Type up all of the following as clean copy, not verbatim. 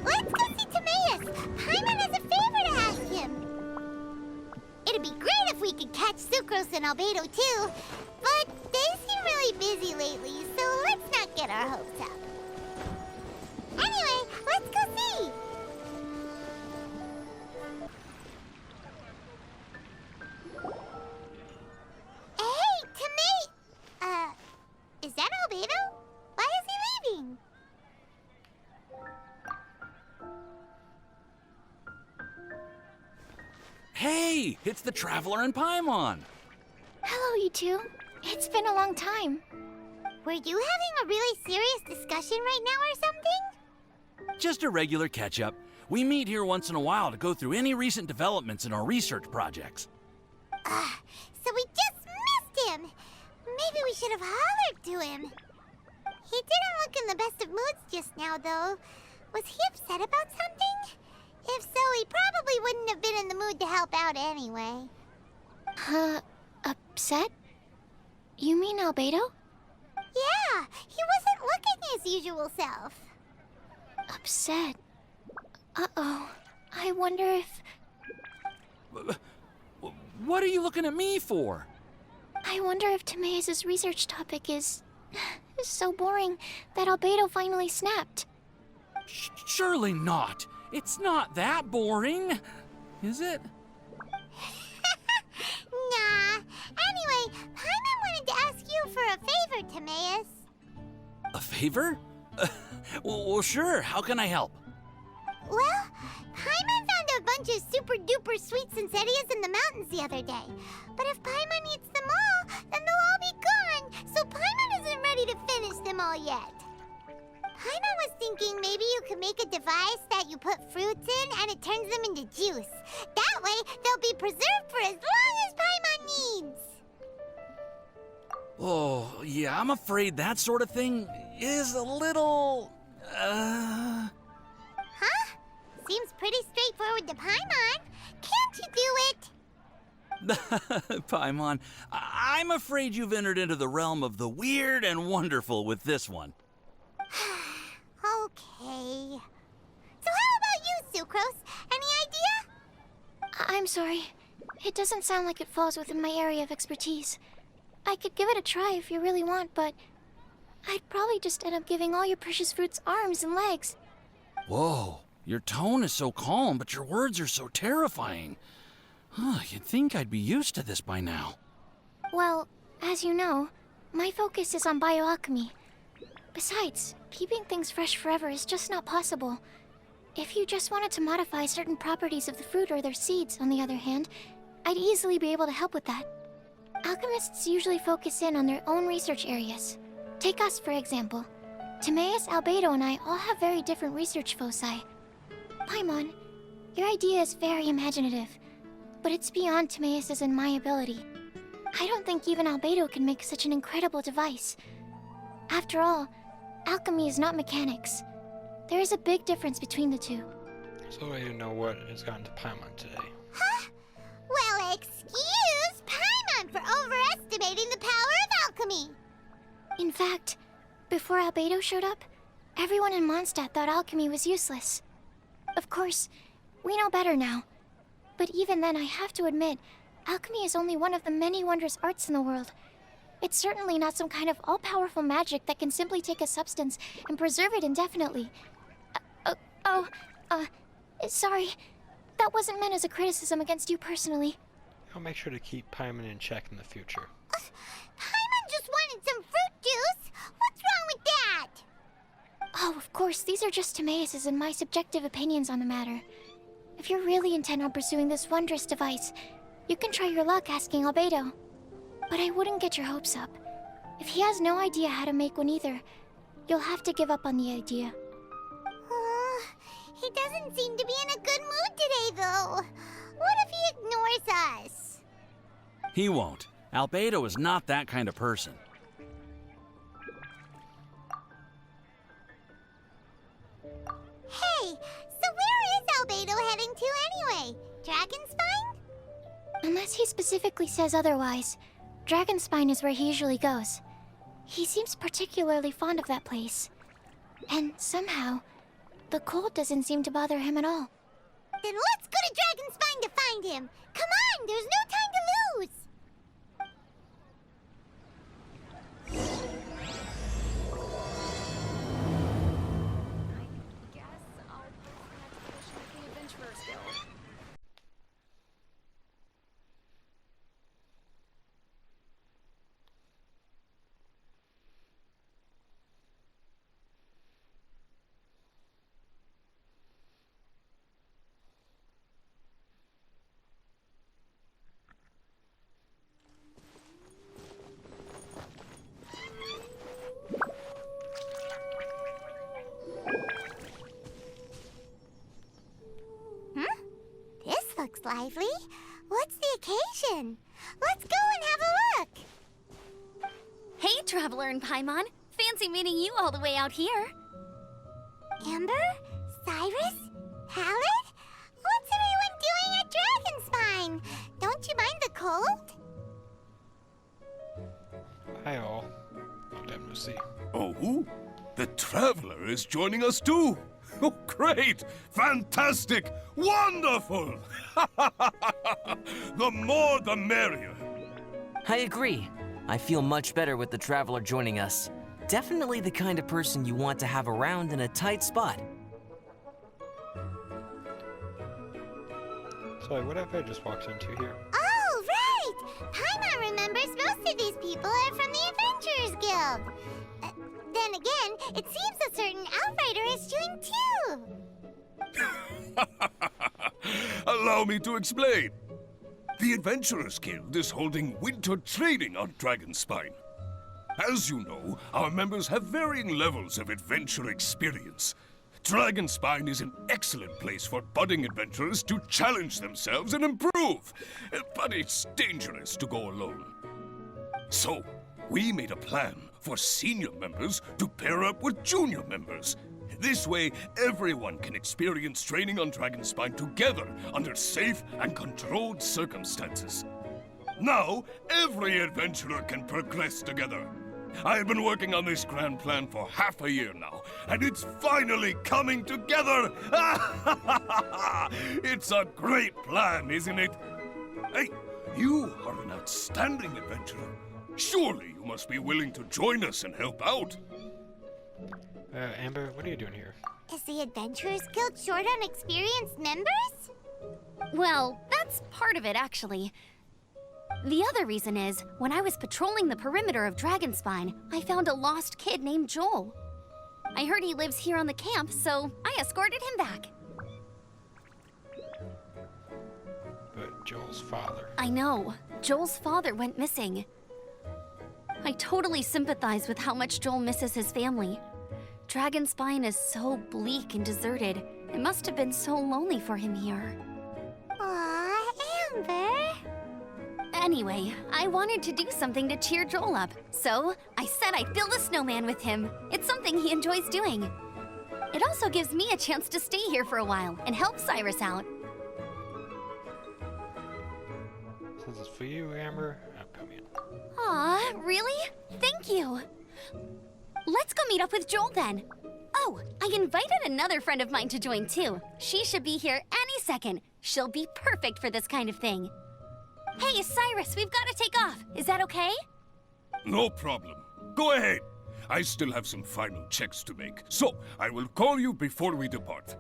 Let's go see Timaeus! Paimon has a favor to ask him! It'd be great if we could catch Sucrose and Albedo too, but they seem really busy lately, so let's not get our hopes up. Anyway, let's go see! Hey, Timaeus! Is that Albedo? Why is he leaving? Hey, it's the Traveler and Paimon. Hello, you two. It's been a long time. Were you having a really serious discussion right now or something? Just a regular catch-up. We meet here once in a while to go through any recent developments in our research projects. So we just missed him. Maybe we should have hollered to him. He didn't look in the best of moods just now, though. Was he upset about something? If so, he probably wouldn't have been in the mood to help out anyway. Upset? You mean Albedo? Yeah, he wasn't looking his usual self. Upset? Uh-oh. I wonder if... What are you looking at me for? I wonder if Timaeus' research topic is so boring that Albedo finally snapped. Surely not. It's not that boring, is it? Nah. Anyway, Paimon wanted to ask you for a favor, Timaeus. A favor? Well, sure. How can I help? Well, Paimon found a bunch of super-duper sweet Sincerias in the mountains the other day. But if Paimon eats them all, then they'll all be gone, so Paimon isn't ready to finish them all yet. Paimon was thinking maybe you could make a device that you put fruits in and it turns them into juice. That way, they'll be preserved for as long as Paimon needs. Oh, yeah, I'm afraid that sort of thing is a little... Huh? Seems pretty straightforward to Paimon. Can't you do it? Paimon, I'm afraid you've entered into the realm of the weird and wonderful with this one. Okay. So how about you, Sucrose? Any idea? I'm sorry. It doesn't sound like it falls within my area of expertise. I could give it a try if you really want, but I'd probably just end up giving all your precious fruits arms and legs. Whoa, your tone is so calm, but your words are so terrifying. You'd think I'd be used to this by now. Well, as you know, my focus is on bioalchemy. Besides, keeping things fresh forever is just not possible. If you just wanted to modify certain properties of the fruit or their seeds, on the other hand, I'd easily be able to help with that. Alchemists usually focus in on their own research areas. Take us, for example. Timaeus, Albedo, and I all have very different research foci. Paimon, your idea is very imaginative, but it's beyond Timaeus' and my ability. I don't think even Albedo can make such an incredible device. After all, alchemy is not mechanics. There is a big difference between the two. So you know what has gotten to Paimon today. Huh? Well, excuse Paimon for overestimating the power of alchemy. In fact, before Albedo showed up, everyone in Mondstadt thought alchemy was useless. Of course, we know better now. But even then, I have to admit, alchemy is only one of the many wondrous arts in the world. It's certainly not some kind of all-powerful magic that can simply take a substance and preserve it indefinitely. Sorry. That wasn't meant as a criticism against you personally. I'll make sure to keep Paimon in check in the future. Paimon just wanted some fruit juice. What's wrong with that? Oh, of course, these are just Timaeus' and my subjective opinions on the matter. If you're really intent on pursuing this wondrous device, you can try your luck asking Albedo. But I wouldn't get your hopes up. If he has no idea how to make one either, you'll have to give up on the idea. He doesn't seem to be in a good mood today, though. What if he ignores us? He won't. Albedo is not that kind of person. Hey, so where is Albedo heading to anyway? Dragonspine? Unless he specifically says otherwise, Dragonspine is where he usually goes. He seems particularly fond of that place. And somehow, The cold doesn't seem to bother him at all. Then let's go to Dragonspine to find him. Come on, there's no time to lose. I guess I'll wait for the next edition of the Adventurers Guild. This looks lively. What's the occasion? Let's go and have a look. Hey, Traveler and Paimon. Fancy meeting you all the way out here. Amber? Cyrus? Halid? What's everyone doing at Dragonspine? Don't you mind the cold? Hi all. Long time no see. Oh, the Traveler is joining us too. Oh, great! Fantastic! Wonderful! The more the merrier. I agree. I feel much better with the Traveler joining us. Definitely the kind of person you want to have around in a tight spot. So what have I just walked into here? Oh, right! Paimon remembers most of these people are from the Adventurers Guild. Then again, it seems a certain outrider is doing too. Allow me to explain. The Adventurers Guild is holding winter training on Dragonspine. As you know, our members have varying levels of adventure experience. Dragonspine is an excellent place for budding adventurers to challenge themselves and improve, but it's dangerous to go alone. So, we made a plan for senior members to pair up with junior members. This way, everyone can experience training on Dragonspine together under safe and controlled circumstances. Now, every adventurer can progress together. I've been working on this grand plan for half a year now, and it's finally coming together! It's a great plan, isn't it? Hey, you are an outstanding adventurer. Surely you must be willing to join us and help out. Amber, what are you doing here? Is the Adventurers Guild short on experienced members? Well, that's part of it, actually. The other reason is, when I was patrolling the perimeter of Dragonspine, I found a lost kid named Joel. I heard he lives here on the camp, so I escorted him back. But Joel's father. I know. Joel's father went missing. I totally sympathize with how much Joel misses his family. Dragonspine is so bleak and deserted. It must have been so lonely for him here. Aw, Amber. Anyway, I wanted to do something to cheer Joel up, so I said I'd build a snowman with him. It's something he enjoys doing. It also gives me a chance to stay here for a while and help Cyrus out. Since it's for you, Amber, come in. Aw, really? Thank you. Let's go meet up with Joel then. Oh, I invited another friend of mine to join too. She should be here any second. She'll be perfect for this kind of thing. Hey, Cyrus, we've got to take off. Is that okay? No problem. Go ahead. I still have some final checks to make, so I will call you before we depart.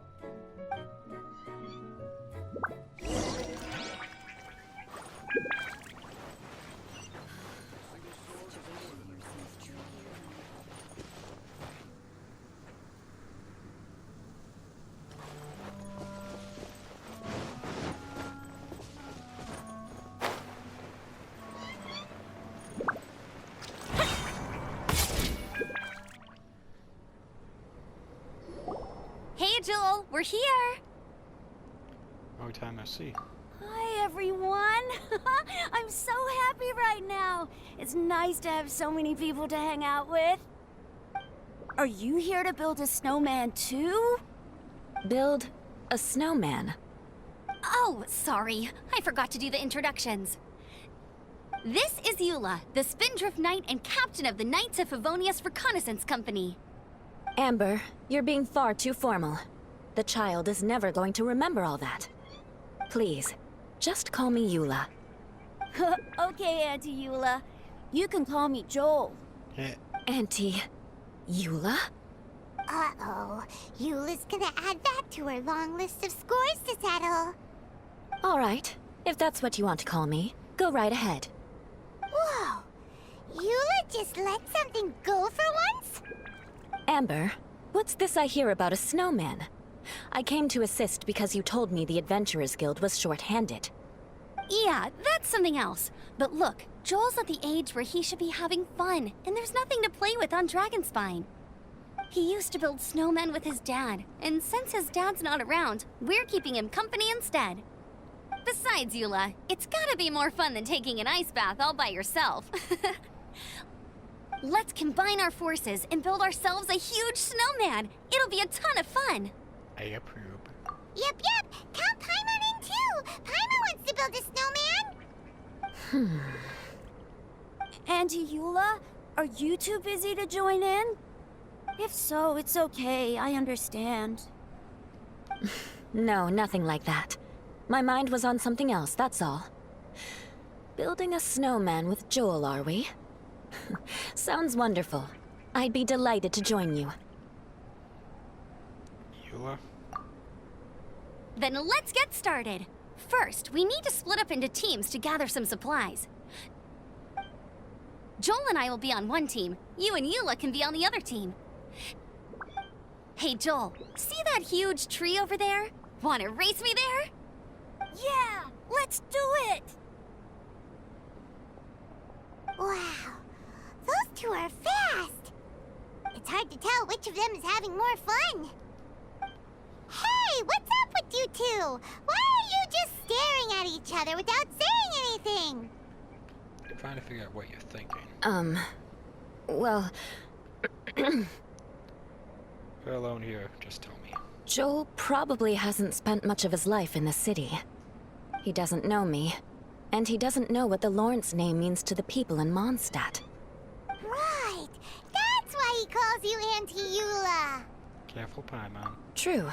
Hey, Joel, we're here. Long time no see. Hi, everyone. I'm so happy right now. It's nice to have so many people to hang out with. Are you here to build a snowman too? Build a snowman. Oh, sorry. I forgot to do the introductions. This is Eula, the Spindrift Knight and captain of the Knights of Favonius Reconnaissance Company. Amber, you're being far too formal. The child is never going to remember all that. Please, just call me Eula. Okay, Auntie Eula. You can call me Joel. Auntie Eula? Uh-oh. Eula's gonna add that to her long list of scores to settle. All right, if that's what you want to call me, go right ahead. Whoa! Eula just let something go for once? Amber, what's this I hear about a snowman? I came to assist because you told me the Adventurers Guild was short-handed. Yeah, that's something else. But look, Joel's at the age where he should be having fun, and there's nothing to play with on Dragonspine. He used to build snowmen with his dad, and since his dad's not around, we're keeping him company instead. Besides, Eula, it's gotta be more fun than taking an ice bath all by yourself. Let's combine our forces and build ourselves a huge snowman. It'll be a ton of fun. I approve. Yep. Count Paimon in too. Paimon wants to build a snowman. Auntie Eula, are you too busy to join in? If so, it's okay. I understand. No, nothing like that. My mind was on something else, that's all. Building a snowman with Joel, are we? Sounds wonderful. I'd be delighted to join you. Eula? Then let's get started. First, we need to split up into teams to gather some supplies. Joel and I will be on one team. You and Eula can be on the other team. Hey, Joel, see that huge tree over there? Wanna race me there? Yeah, let's do it! Wow. Those two are fast. It's hard to tell which of them is having more fun. Hey, what's up with you two? Why are you just staring at each other without saying anything? I'm trying to figure out what you're thinking. Well... You're alone here, just tell me. Joel probably hasn't spent much of his life in the city. He doesn't know me, and he doesn't know what the Lawrence name means to the people in Mondstadt. Right. That's why he calls you Auntie Eula. Careful, Paimon. True.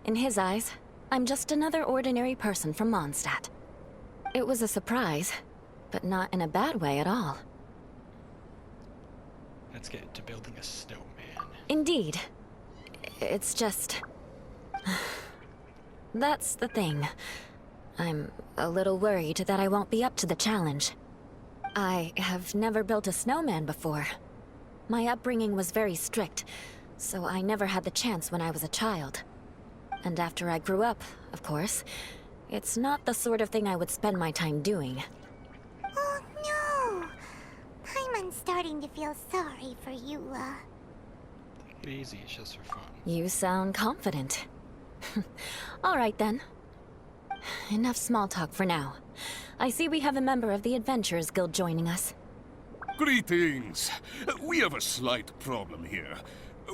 In his eyes, I'm just another ordinary person from Mondstadt. It was a surprise, but not in a bad way at all. Let's get to building a snowman. Indeed. It's just... That's the thing. I'm a little worried that I won't be up to the challenge. I have never built a snowman before. My upbringing was very strict, so I never had the chance when I was a child. And after I grew up, of course, it's not the sort of thing I would spend my time doing. Oh no! Paimon's starting to feel sorry for Eula. Take it easy, it's just for fun. You sound confident. All right then. Enough small talk for now. I see we have a member of the Adventurers Guild joining us. Greetings. We have a slight problem here.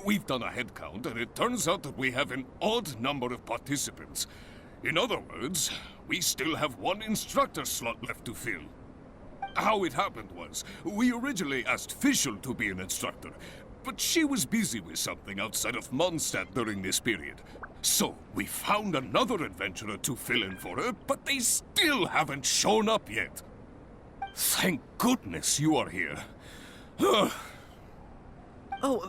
We've done a head count, and it turns out that we have an odd number of participants. In other words, we still have one instructor slot left to fill. How it happened was, we originally asked Fischl to be an instructor, but she was busy with something outside of Mondstadt during this period. So, we found another adventurer to fill in for her, but they still haven't shown up yet. Thank goodness you are here. Oh,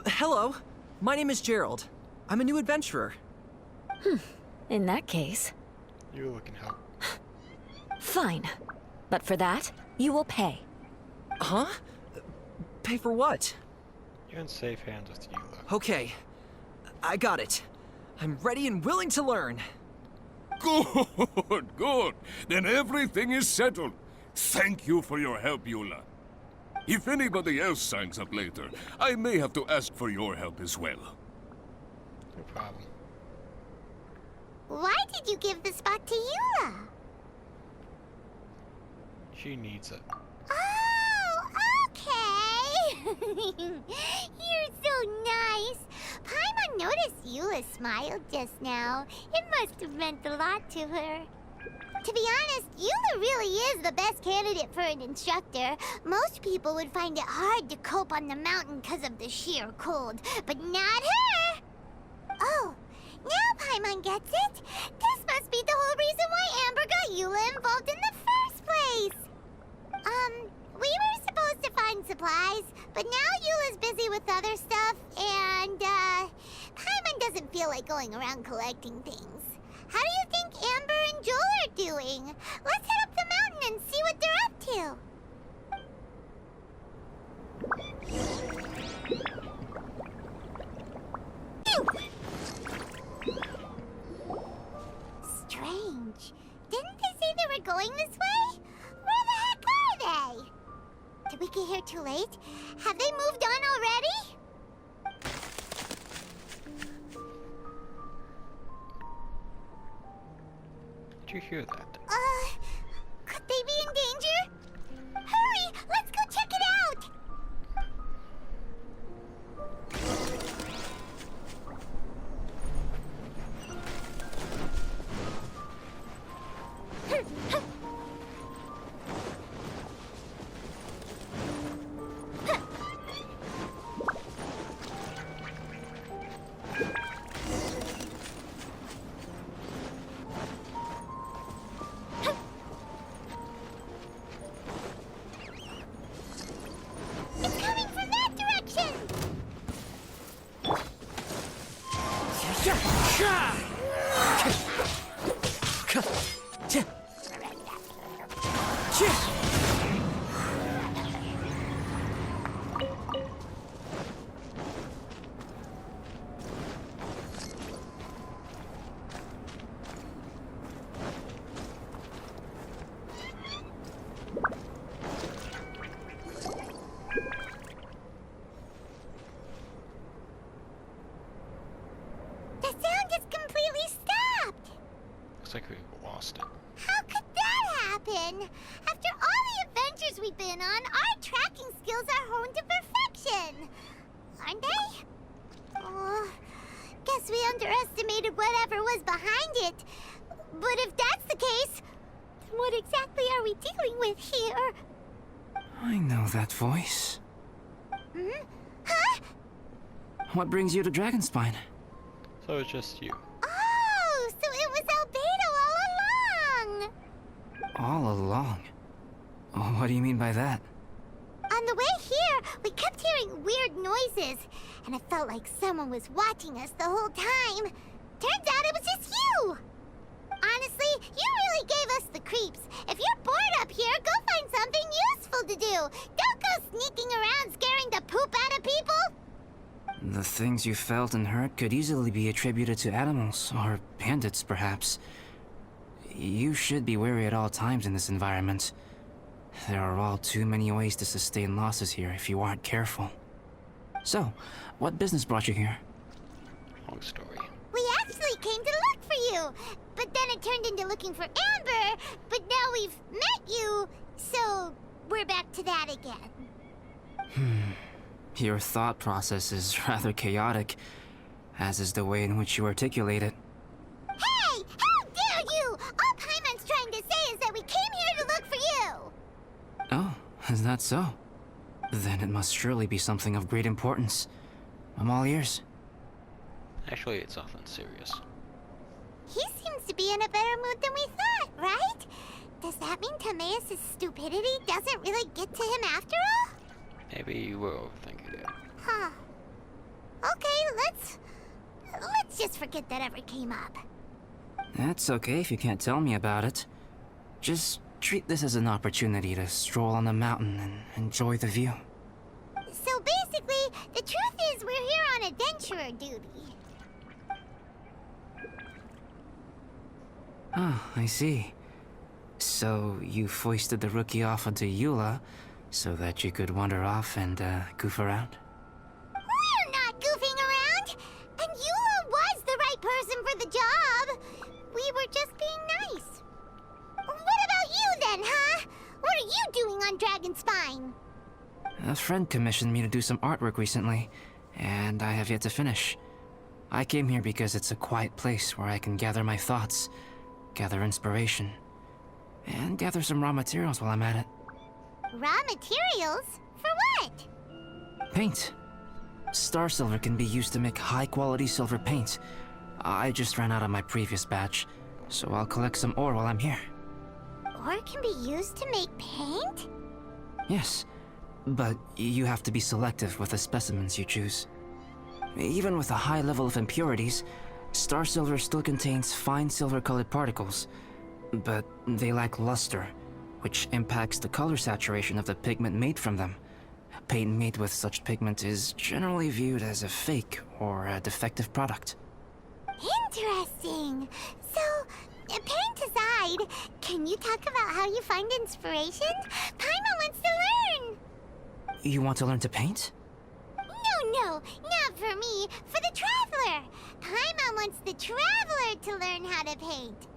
hello. My name is Gerald. I'm a new adventurer. In that case... Eula can help. Fine. But for that, you will pay. Huh? Pay for what? You're in safe hands with Eula. Okay. I got it. I'm ready and willing to learn. Good. Then everything is settled. Thank you for your help, Eula. If anybody else signs up later, I may have to ask for your help as well. No problem. Why did you give the spot to Eula? She needs it. Oh, okay. You're so nice. Paimon noticed Eula smiled just now. It must have meant a lot to her. To be honest, Eula really is the best candidate for an instructor. Most people would find it hard to cope on the mountain because of the sheer cold, but not her! Oh, now Paimon gets it. This must be the whole reason why Amber got Eula involved in the first place. We were supposed to find supplies, but now Eula's busy with other stuff, and, Paimon doesn't feel like going around collecting things. How do you think Amber and Joel are doing? Let's head up the mountain and see what they're up to. Strange. Didn't they say they were going this way? Where the heck are they? Did we get here too late? Have they moved on already? Did you hear that? Could they be in danger? Hurry! Let's go check it out! It's coming from that direction! The sound just completely stopped! Looks like we lost it. How could that happen? After all the adventures we've been on, our tracking skills are honed to perfection. Aren't they? Oh, guess we underestimated whatever was behind it. But if that's the case, then what exactly are we dealing with here? I know that voice. Hmm? Huh? What brings you to Dragonspine? So it's just you. Oh, so it was Albedo all along! All along? Oh, what do you mean by that? On the way here, we kept hearing weird noises, and it felt like someone was watching us the whole time. Turns out it was just you! Honestly, you really gave us the creeps. If you're bored up here, go find something useful to do. Don't go sneaking around scaring the poop out of people! The things you felt and heard could easily be attributed to animals, or bandits, perhaps. You should be wary at all times in this environment. There are all too many ways to sustain losses here if you aren't careful. So, what business brought you here? Long story. We actually came to look for you, but then it turned into looking for Amber, but now we've met you, so we're back to that again. Your thought process is rather chaotic, as is the way in which you articulate it. Hey! How dare you! All Paimon's trying to say is that we came here to look for you! Oh, is that so? Then it must surely be something of great importance. I'm all ears. Actually, it's nothing serious. He seems to be in a better mood than we thought, right? Does that mean Timaeus' stupidity doesn't really get to him after all? Maybe you were overthinking it. Huh. Okay, let's just forget that ever came up. That's okay if you can't tell me about it. Just treat this as an opportunity to stroll on the mountain and enjoy the view. So basically, the truth is we're here on adventurer duty. Ah, I see. So you foisted the rookie off onto Eula so that you could wander off and goof around? We're not goofing around! And Eula was the right person for the job! We were just being nice. What about you then, huh? What are you doing on Dragonspine? A friend commissioned me to do some artwork recently, and I have yet to finish. I came here because it's a quiet place where I can gather my thoughts, gather inspiration, and gather some raw materials while I'm at it. Raw materials? For what? Paint. Star silver can be used to make high-quality silver paint, I just ran out of my previous batch, so I'll collect some ore while I'm here. Ore can be used to make paint? Yes, but you have to be selective with the specimens you choose. Even with a high level of impurities, star silver still contains fine silver-colored particles, but they lack luster, which impacts the color saturation of the pigment made from them. Paint made with such pigment is generally viewed as a fake or a defective product. Interesting. So, paint aside, can you talk about how you find inspiration? Paimon wants to learn! You want to learn to paint? No, not for me. For the Traveler. Paimon wants the Traveler to learn how to paint.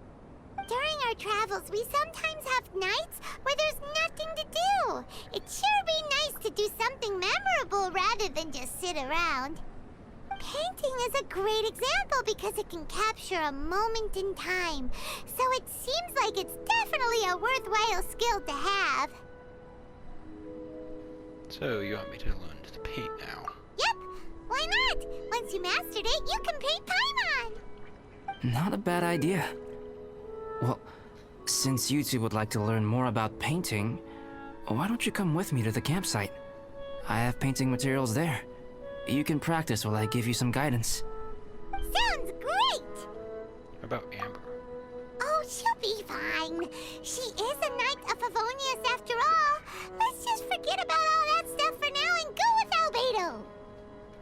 During our travels, we sometimes have nights where there's nothing to do. It'd sure be nice to do something memorable rather than just sit around. Painting is a great example because it can capture a moment in time. So it seems like it's definitely a worthwhile skill to have. So, you want me to learn to paint now? Yep, why not? Once you mastered it, you can paint Paimon. Not a bad idea. Well, since you two would like to learn more about painting, why don't you come with me to the campsite? I have painting materials there. You can practice while I give you some guidance. Sounds great! What about Amber? Oh, she'll be fine. She is a Knight of Favonius after all. Let's just forget about all that stuff for now and go with Albedo.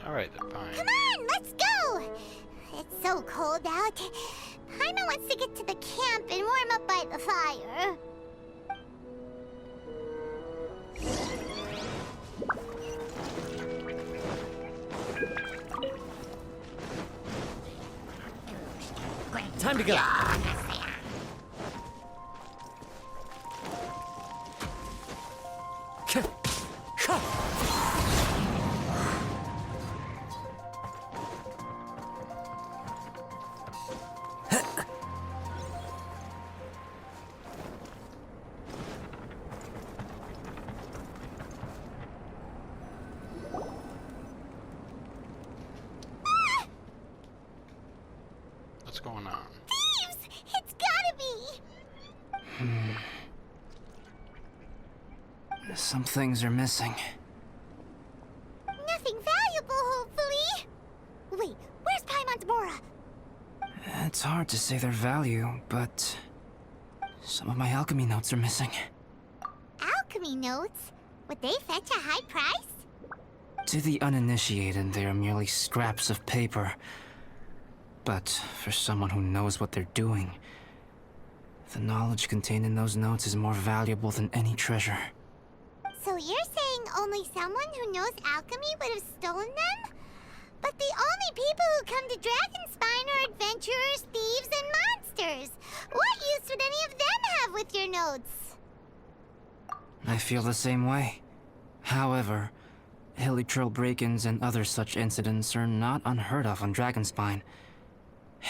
Alright then, fine. Come on, let's go! It's so cold out. Paimon wants to get to the camp and warm up by the fire. Time to go. What's going on? Thieves! It's gotta be! Some things are missing. Nothing valuable, hopefully. Wait, where's Paimon's Mora? It's hard to say their value, but some of my alchemy notes are missing. Alchemy notes? Would they fetch a high price? To the uninitiated, they are merely scraps of paper. But for someone who knows what they're doing, the knowledge contained in those notes is more valuable than any treasure. So you're saying only someone who knows alchemy would have stolen them? But the only people who come to Dragonspine are adventurers, thieves, and monsters. What use would any of them have with your notes? I feel the same way. However, hilly trail break-ins and other such incidents are not unheard of on Dragonspine.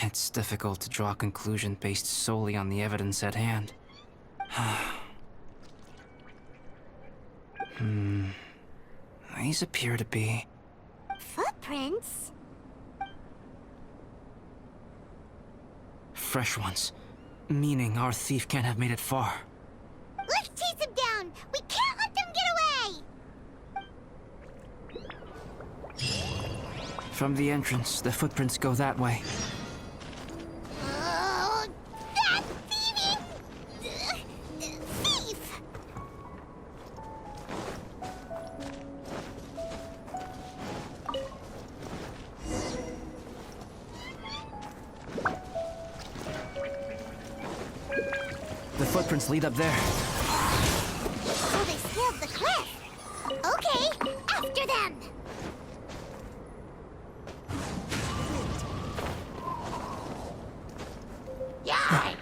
It's difficult to draw a conclusion based solely on the evidence at hand. These appear to be... Footprints? fresh ones. Meaning our thief can't have made it far. Let's chase him down! We can't let them get away! From the entrance, the footprints go that way. Oh, that thieving... thief! The footprints lead up there. So they scaled the cliff. Okay, after them! Yeah!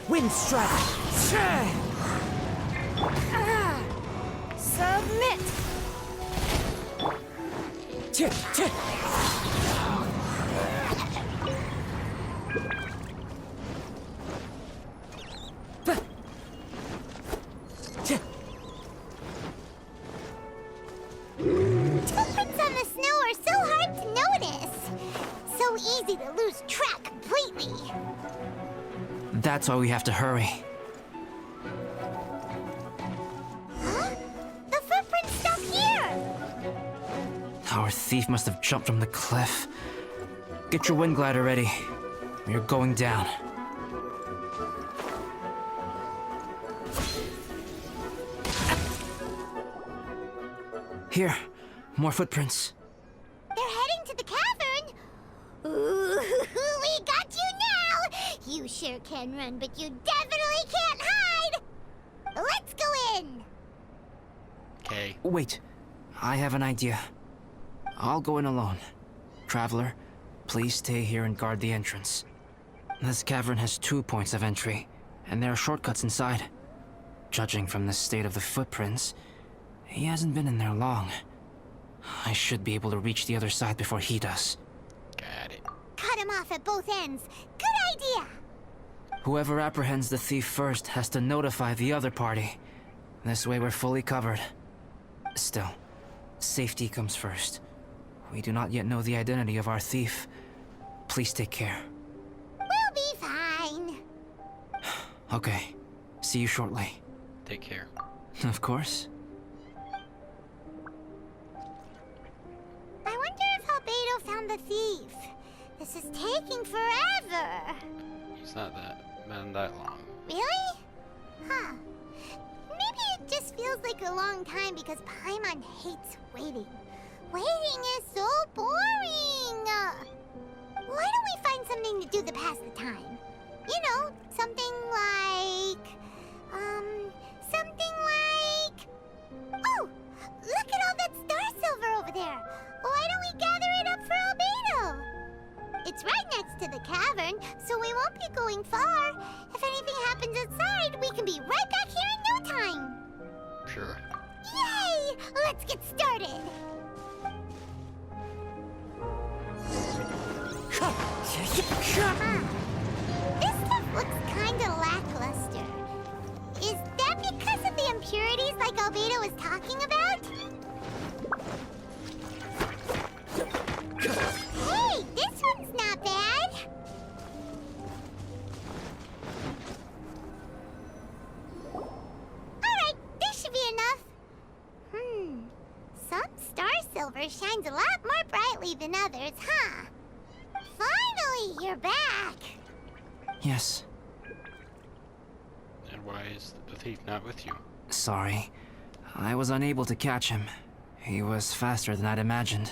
Wind strike. Submit! That's why we have to hurry. Huh? The footprint's stuck here! Our thief must have jumped from the cliff. Get your wind glider ready. We're going down. Here, more footprints. They're heading to the cavern! Ooh, we got you now! You sure can run, but you definitely can't hide! Let's go in! Okay. Wait, I have an idea. I'll go in alone. Traveler, please stay here and guard the entrance. This cavern has 2 points of entry, and there are shortcuts inside. Judging from the state of the footprints, he hasn't been in there long. I should be able to reach the other side before he does. Got it. Cut him off at both ends. Good idea! Whoever apprehends the thief first has to notify the other party. This way we're fully covered. Still, safety comes first. We do not yet know the identity of our thief. Please take care. We'll be fine. Okay. See you shortly. Take care. Of course. I wonder if Albedo found the thief. This is taking forever. It's not been that long. Really? Huh. Maybe it just feels like a long time because Paimon hates waiting. Waiting is so boring! Why don't we find something to do to pass the time? You know, something like... Oh! Look at all that star silver over there! Why don't we gather it up for Albedo? It's right next to the cavern, so we won't be going far. If anything happens outside, we can be right back here in no time. Sure. Yay! Let's get started! This stuff looks kinda lackluster. Is that because of the impurities like Albedo was talking about? Hey, this one's not bad! Alright, this should be enough. Some star silver shines a lot more brightly than others, huh? Finally, you're back! Yes. And why is the thief not with you? Sorry. I was unable to catch him. He was faster than I'd imagined.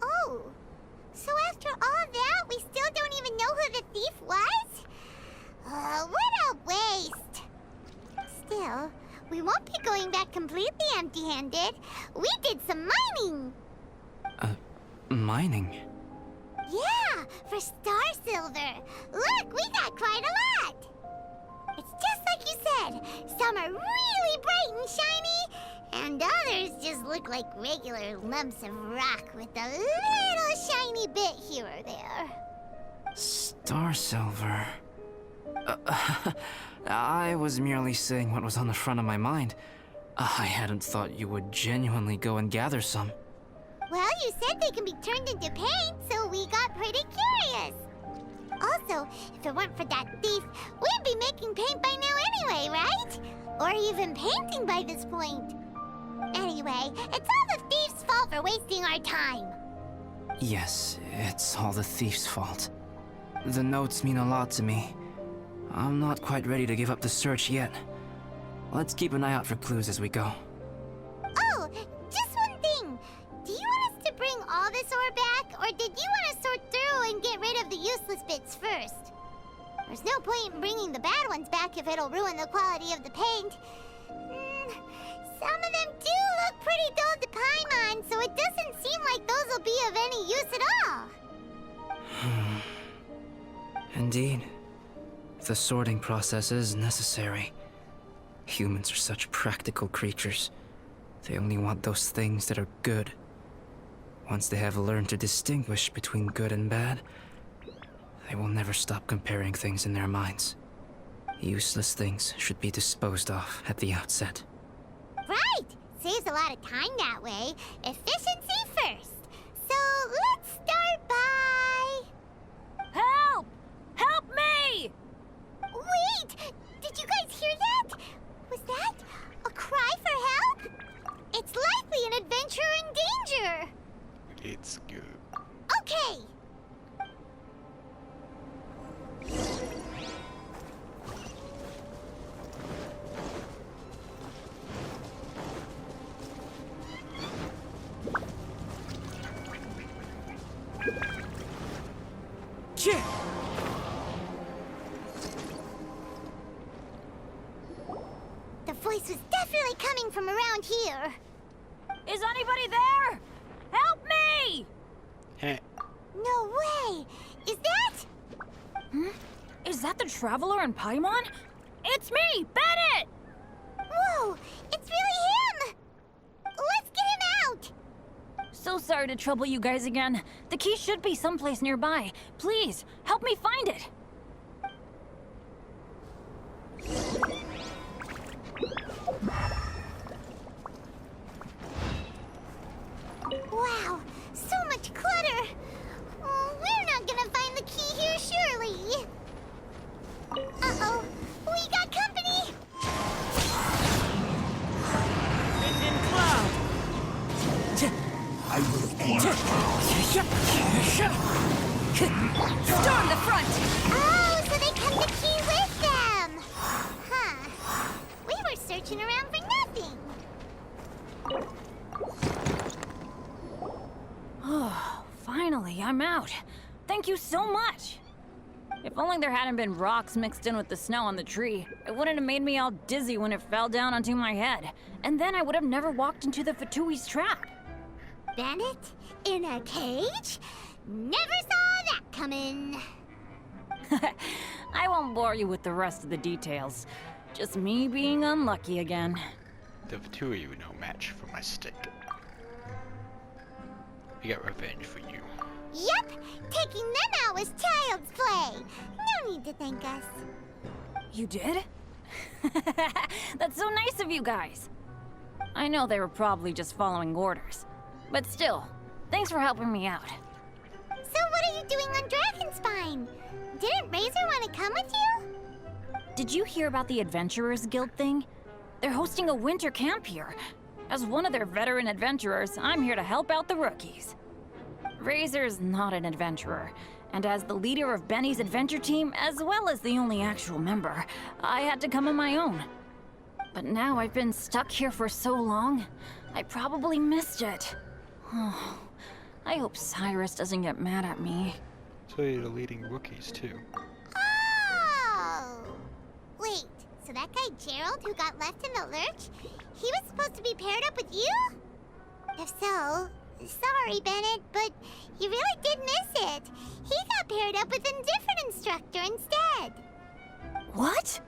Oh, so after all that, we still don't even know who the thief was? What a waste! Still, we won't be going back completely empty-handed. We did some mining! Mining? Yeah, for star silver. Look, we got quite a lot! It's just like you said. Some are really bright and shiny, and others just look like regular lumps of rock with a little shiny bit here or there. Star silver. I was merely saying what was on the front of my mind. I hadn't thought you would genuinely go and gather some. Well, you said they can be turned into paint, so we got pretty curious. Also, if it weren't for that thief, we'd be making paint by now anyway, right? Or even painting by this point. Anyway, it's all the thief's fault for wasting our time. Yes, it's all the thief's fault. The notes mean a lot to me. I'm not quite ready to give up the search yet. Let's keep an eye out for clues as we go. Oh, just one thing. Do you want us to bring all this ore back, or did you want to sort through and get rid of the useless bits first? There's no point in bringing the bad ones back if it'll ruin the quality of the paint. Some of them do look pretty dull to Paimon, so it doesn't seem like those will be of any use at all. Indeed. The sorting process is necessary. Humans are such practical creatures. They only want those things that are good. Once they have learned to distinguish between good and bad, they will never stop comparing things in their minds. Useless things should be disposed of at the outset. Right! Saves a lot of time that way. Efficiency first. So let's start by... Help! Help me! okay! The voice was definitely coming from around here. Is anybody there? Help me! No way! Is that? Is that the Traveler and Paimon? It's me, Bennett! Whoa! It's really him! Let's get him out! So sorry to trouble you guys again. The key should be someplace nearby. Please, help me find it. Wow, so much clutter! Oh, we're not gonna find the key here, surely! Uh-oh, we got company! Wind and cloud! I will end. Storm the front! Oh, so they kept the key with them! Huh. We were searching around for nothing! Oh, finally, I'm out. Thank you so much. If only there hadn't been rocks mixed in with the snow on the tree, it wouldn't have made me all dizzy when it fell down onto my head. And then I would have never walked into the Fatui's trap. Bennett? In a cage? Never saw that coming! I won't bore you with the rest of the details. Just me being unlucky again. The two of you no match for my stick. We got revenge for you. Yep! Taking them out was child's play! No need to thank us. You did? That's so nice of you guys. I know they were probably just following orders. But still, thanks for helping me out. So what are you doing on Dragonspine? Didn't Razor want to come with you? Did you hear about the Adventurers Guild thing? They're hosting a winter camp here. As one of their veteran adventurers, I'm here to help out the rookies. Razor's not an adventurer, and as the leader of Benny's adventure team, as well as the only actual member, I had to come on my own. But now I've been stuck here for so long, I probably missed it. Oh, I hope Cyrus doesn't get mad at me. So you're the leading rookies too. Oh! Wait, so that guy Gerald who got left in the lurch, he was supposed to be paired up with you? If so, sorry, Bennett, but you really did miss it. He got paired up with a different instructor instead. What?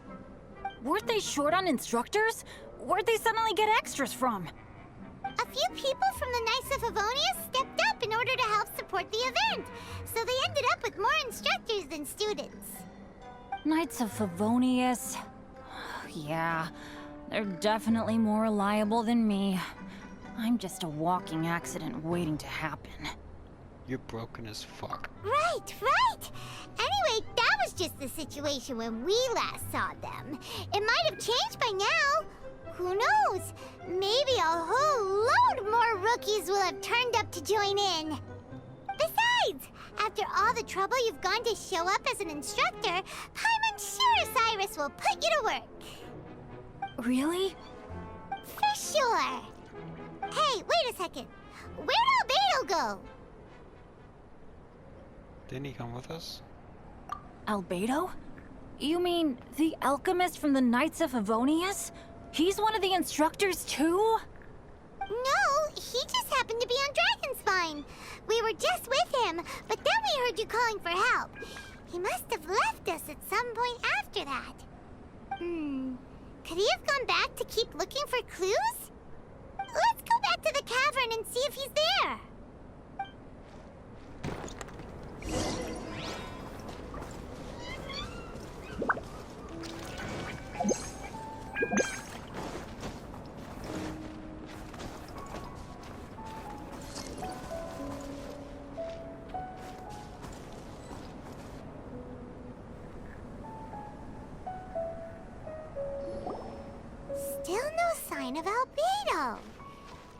Weren't they short on instructors? Where'd they suddenly get extras from? A few people from the Knights of Favonius stepped up in order to help support the event, so they ended up with more instructors than students. Knights of Favonius. Yeah, they're definitely more reliable than me. I'm just a walking accident waiting to happen. You're broken as fuck. Right, right! Anyway, that was just the situation when we last saw them. It might have changed by now. Who knows? Maybe a whole load more rookies will have turned up to join in. Besides, after all the trouble you've gone to show up as an instructor, I'm sure Cyrus will put you to work. Really? For sure. Hey, wait a second. Where'd Albedo go? Didn't he come with us? Albedo? You mean the alchemist from the Knights of Favonius? He's one of the instructors too? No, he just happened to be on Dragonspine. We were just with him, but then we heard you calling for help. He must have left us at some point after that. Could he have gone back to keep looking for clues? Let's go back to the cavern and see if he's there. Still no sign of Albedo.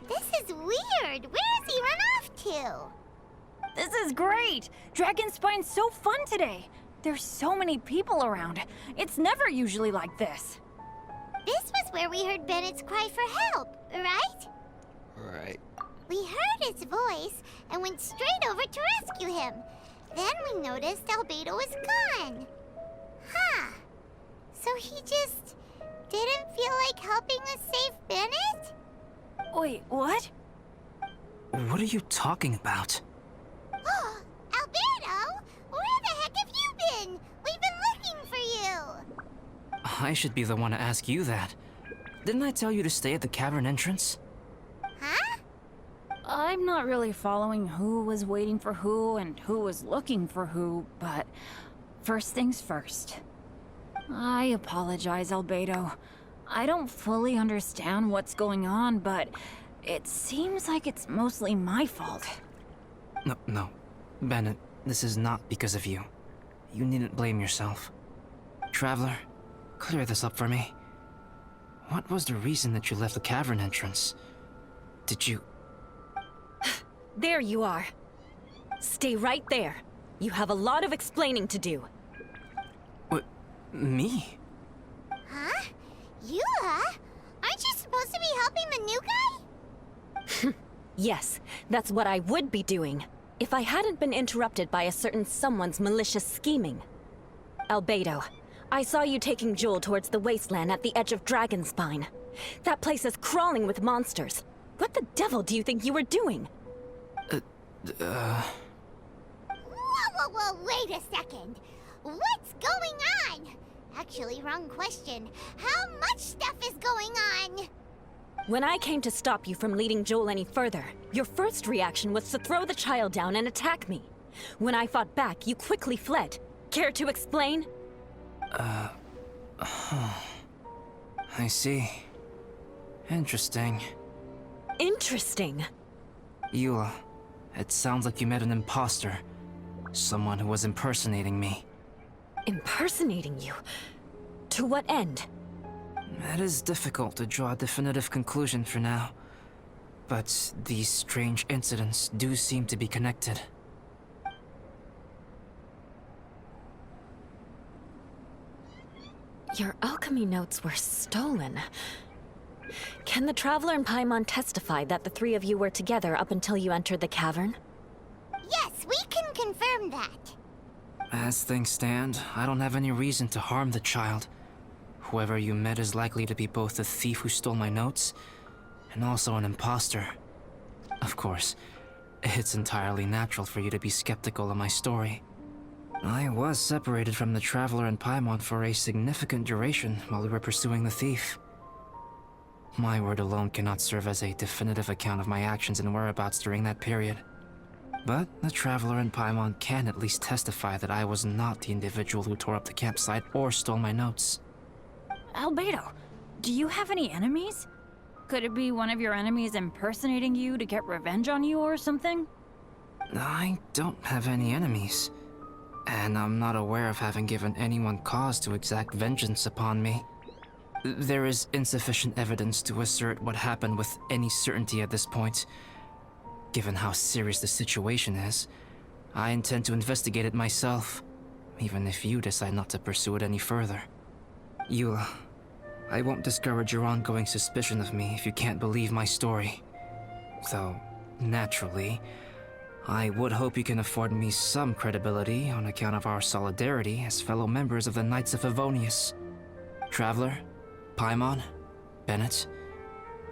This is weird. Where has he run off to? This is great! Dragonspine's so fun today! There's so many people around. It's never usually like this. This was where we heard Bennett's cry for help, right? Right. We heard his voice and went straight over to rescue him. Then we noticed Albedo was gone. Huh. So he just didn't feel like helping us save Bennett? Wait, what? What are you talking about? Albedo? Where the heck have you been? We've been looking for you. I should be the one to ask you that. Didn't I tell you to stay at the cavern entrance? Huh? I'm not really following who was waiting for who and who was looking for who, but first things first. I apologize, Albedo. I don't fully understand what's going on, but it seems like it's mostly my fault. No. Bennett, this is not because of you. You needn't blame yourself. Traveler, clear this up for me. What was the reason that you left the cavern entrance? Did you... There you are. Stay right there. You have a lot of explaining to do. What? Me? Huh? Eula? Aren't you supposed to be helping the new guy? Yes, that's what I would be doing, if I hadn't been interrupted by a certain someone's malicious scheming. Albedo, I saw you taking Joel towards the wasteland at the edge of Dragonspine. That place is crawling with monsters. What the devil do you think you were doing? Whoa, wait a second. What's going on? Actually, wrong question. How much stuff is going on? When I came to stop you from leading Joel any further, your first reaction was to throw the child down and attack me. When I fought back, you quickly fled. Care to explain? I see. Interesting. Interesting. Eula, it sounds like you met an imposter. Someone who was impersonating me. Impersonating you? To what end? It is difficult to draw a definitive conclusion for now. But these strange incidents do seem to be connected. Your alchemy notes were stolen. Can the Traveler and Paimon testify that the three of you were together up until you entered the cavern? Yes, we can confirm that. As things stand, I don't have any reason to harm the child. Whoever you met is likely to be both the thief who stole my notes, and also an imposter. Of course, it's entirely natural for you to be skeptical of my story. I was separated from the Traveler and Paimon for a significant duration while we were pursuing the thief. My word alone cannot serve as a definitive account of my actions and whereabouts during that period. But the Traveler and Paimon can at least testify that I was not the individual who tore up the campsite or stole my notes. Albedo, do you have any enemies? Could it be one of your enemies impersonating you to get revenge on you or something? I don't have any enemies. And I'm not aware of having given anyone cause to exact vengeance upon me. There is insufficient evidence to assert what happened with any certainty at this point. Given how serious the situation is, I intend to investigate it myself, even if you decide not to pursue it any further. Eula, I won't discourage your ongoing suspicion of me if you can't believe my story. Though, naturally, I would hope you can afford me some credibility on account of our solidarity as fellow members of the Knights of Favonius. Traveler, Paimon, Bennett,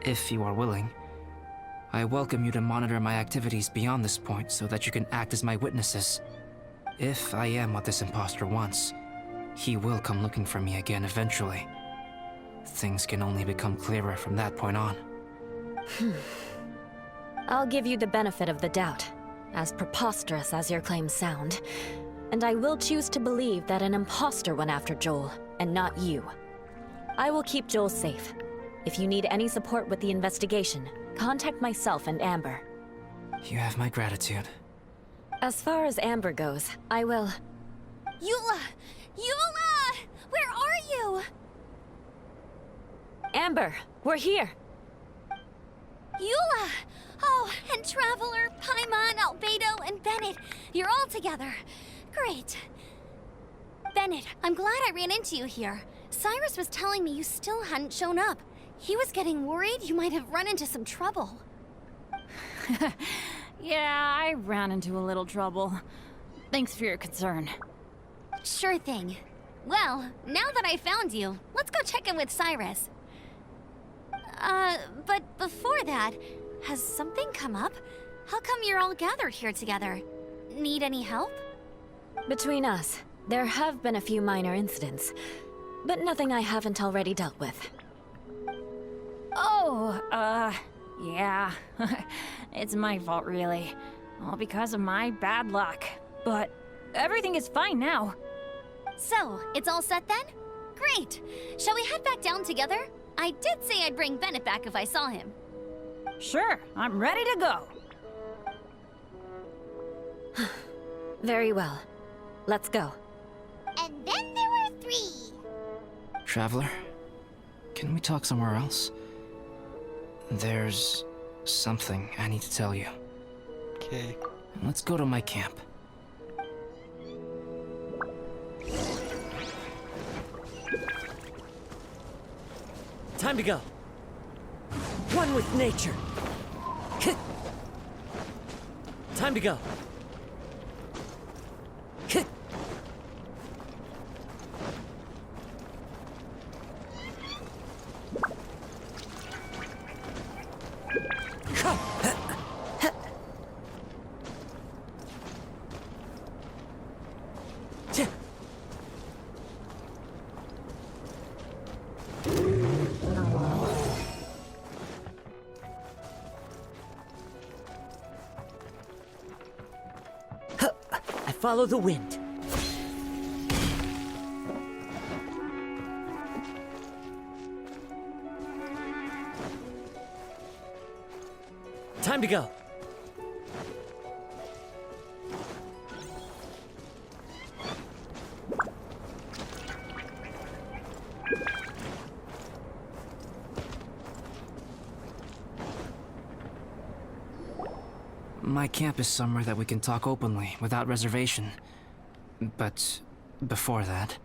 if you are willing, I welcome you to monitor my activities beyond this point so that you can act as my witnesses. If I am what this imposter wants, he will come looking for me again eventually. Things can only become clearer from that point on. I'll give you the benefit of the doubt, as preposterous as your claims sound. And I will choose to believe that an imposter went after Joel, and not you. I will keep Joel safe. If you need any support with the investigation, contact myself and Amber. You have my gratitude. As far as Amber goes, I will... Eula! Eula! Where are you? Amber, we're here! Eula! Oh, and Traveler, Paimon, Albedo, and Bennett, you're all together. Great. Bennett, I'm glad I ran into you here. Cyrus was telling me you still hadn't shown up. He was getting worried you might have run into some trouble. Yeah, I ran into a little trouble. Thanks for your concern. Sure thing. Well, now that I found you, let's go check in with Cyrus. But before that, has something come up? How come you're all gathered here together? Need any help? Between us, there have been a few minor incidents, but nothing I haven't already dealt with. Oh, yeah. It's my fault, really. All because of my bad luck. But everything is fine now. So, it's all set then? Great! Shall we head back down together? I did say I'd bring Bennett back if I saw him. Sure, I'm ready to go. Very well. Let's go. And then there were 3. Traveler, can we talk somewhere else? There's something I need to tell you. Okay. Let's go to my camp. Time to go. One with nature. Time to go. Follow the wind. Time to go. My camp is somewhere that we can talk openly, without reservation. But before that...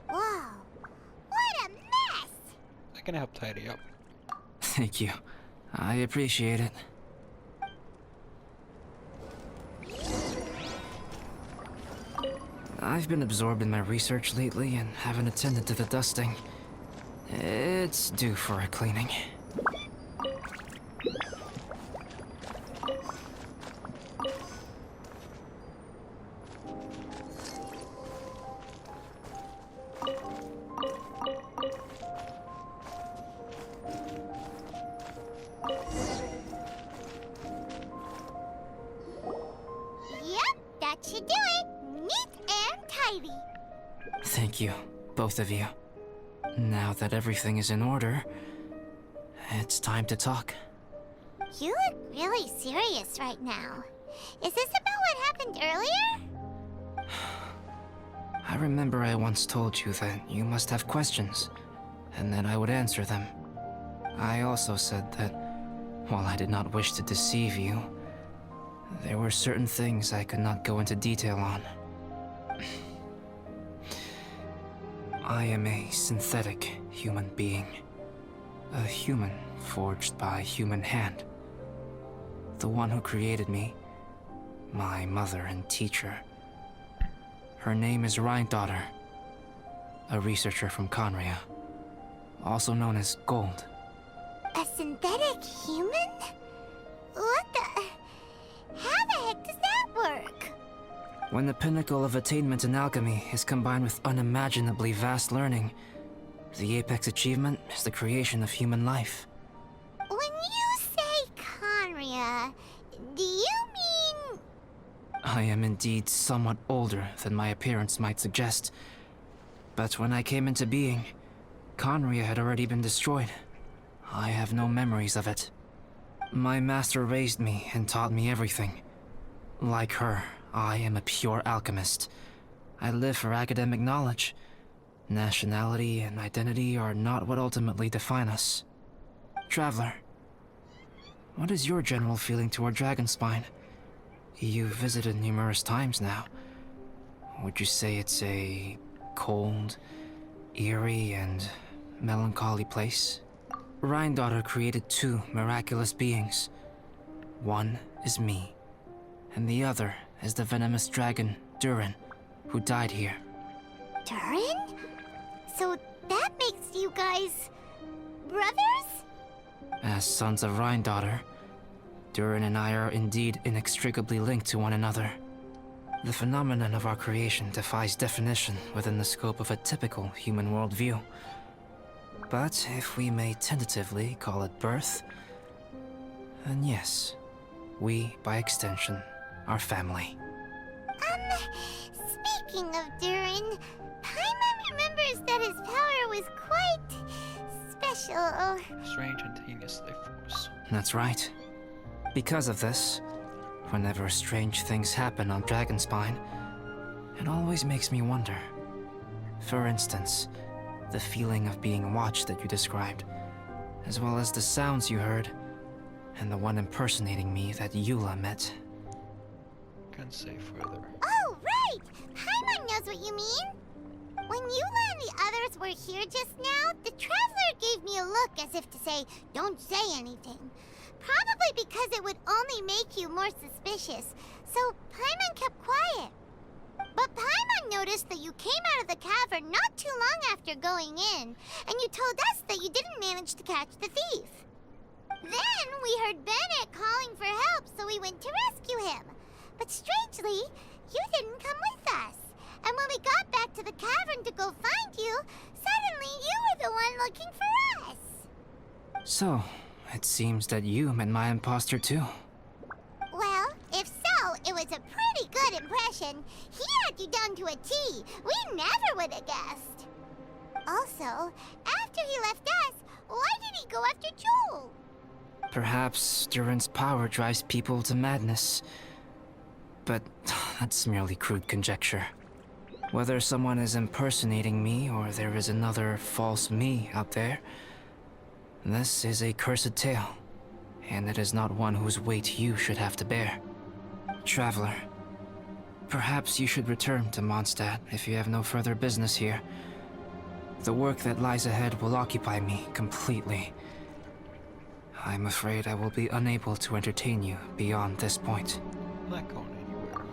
Whoa! What a mess! I can help tidy up. Thank you. I appreciate it. I've been absorbed in my research lately and haven't attended to the dusting. It's due for a cleaning. Thank you, both of you. Now that everything is in order, it's time to talk. You look really serious right now. Is this about what happened earlier? I remember I once told you that you must have questions, and that I would answer them. I also said that, while I did not wish to deceive you, there were certain things I could not go into detail on. I am a synthetic human being. A human forged by human hand. The one who created me, my mother and teacher. Her name is Rhine-daughter, a researcher from Conria, also known as Gold. A synthetic human? What the... How the heck does that work? When the pinnacle of attainment in alchemy is combined with unimaginably vast learning, the apex achievement is the creation of human life. When you say Conria, do you mean... I am indeed somewhat older than my appearance might suggest. But when I came into being, Conria had already been destroyed. I have no memories of it. My master raised me and taught me everything. Like her, I am a pure alchemist. I live for academic knowledge. Nationality and identity are not what ultimately define us. Traveler, what is your general feeling toward Dragonspine? You've visited numerous times now. Would you say it's a cold, eerie, and melancholy place? Rhine-daughter created two miraculous beings. One is me, and the other is the venomous dragon, Durin, who died here. Durin? So that makes you guys... brothers? As sons of Rhine-daughter, Durin and I are indeed inextricably linked to one another. The phenomenon of our creation defies definition within the scope of a typical human worldview. But if we may tentatively call it birth, then yes, we, by extension, are family. Speaking of Durin, Paimon remembers that his power was quite... special. Strange and tedious life force. That's right. Because of this, whenever strange things happen on Dragonspine, it always makes me wonder. For instance, the feeling of being watched that you described, as well as the sounds you heard, and the one impersonating me that Eula met. Can't say further. Oh, right! Paimon knows what you mean! When Eula and the others were here just now, the Traveler gave me a look as if to say, don't say anything. Probably because it would only make you more suspicious, so Paimon kept quiet. But Paimon noticed that you came out of the cavern not too long after going in, and you told us that you didn't manage to catch the thief. Then we heard Bennett calling for help, so we went to rescue him. But strangely, you didn't come with us. And when we got back to the cavern to go find you, suddenly you were the one looking for us. So, it seems that you met my imposter too. Well, if so, it was a pretty good impression. He had you down to a T. We never would have guessed. Also, after he left us, why did he go after Joel? Perhaps Durin's power drives people to madness. But that's merely crude conjecture. Whether someone is impersonating me or there is another false me out there, this is a cursed tale, and it is not one whose weight you should have to bear. Traveler, perhaps you should return to Mondstadt if you have no further business here. The work that lies ahead will occupy me completely. I'm afraid I will be unable to entertain you beyond this point. Not going anywhere.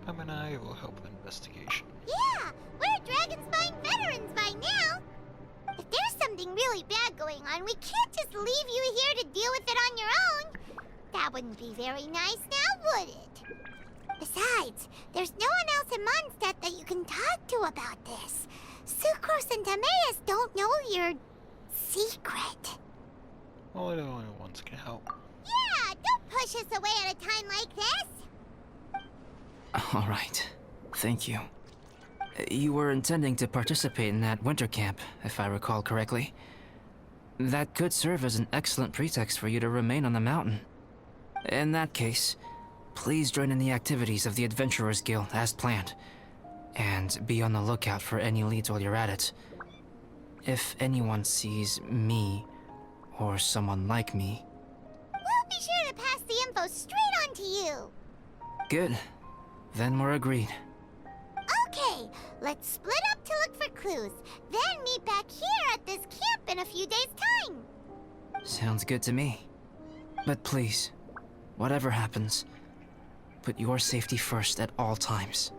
Pam and I will help with the investigation. Yeah, we're Dragonspine veterans by now. If there's something really bad going on, we can't just leave you here to deal with it on your own. That wouldn't be very nice now, would it? Besides, there's no one else in Mondstadt that you can talk to about this. Sucrose and Timaeus don't know your secret. Only the only ones can help. Yeah, don't push us away at a time like this. All right. Thank you. You were intending to participate in that winter camp, if I recall correctly. That could serve as an excellent pretext for you to remain on the mountain. In that case, please join in the activities of the Adventurers Guild as planned. And be on the lookout for any leads while you're at it. If anyone sees me, or someone like me... We'll be sure to pass the info straight on to you. Good. Then we're agreed. Okay, let's split up to look for clues. Then meet back here at this camp in a few days' time. Sounds good to me. But please, whatever happens, put your safety first at all times.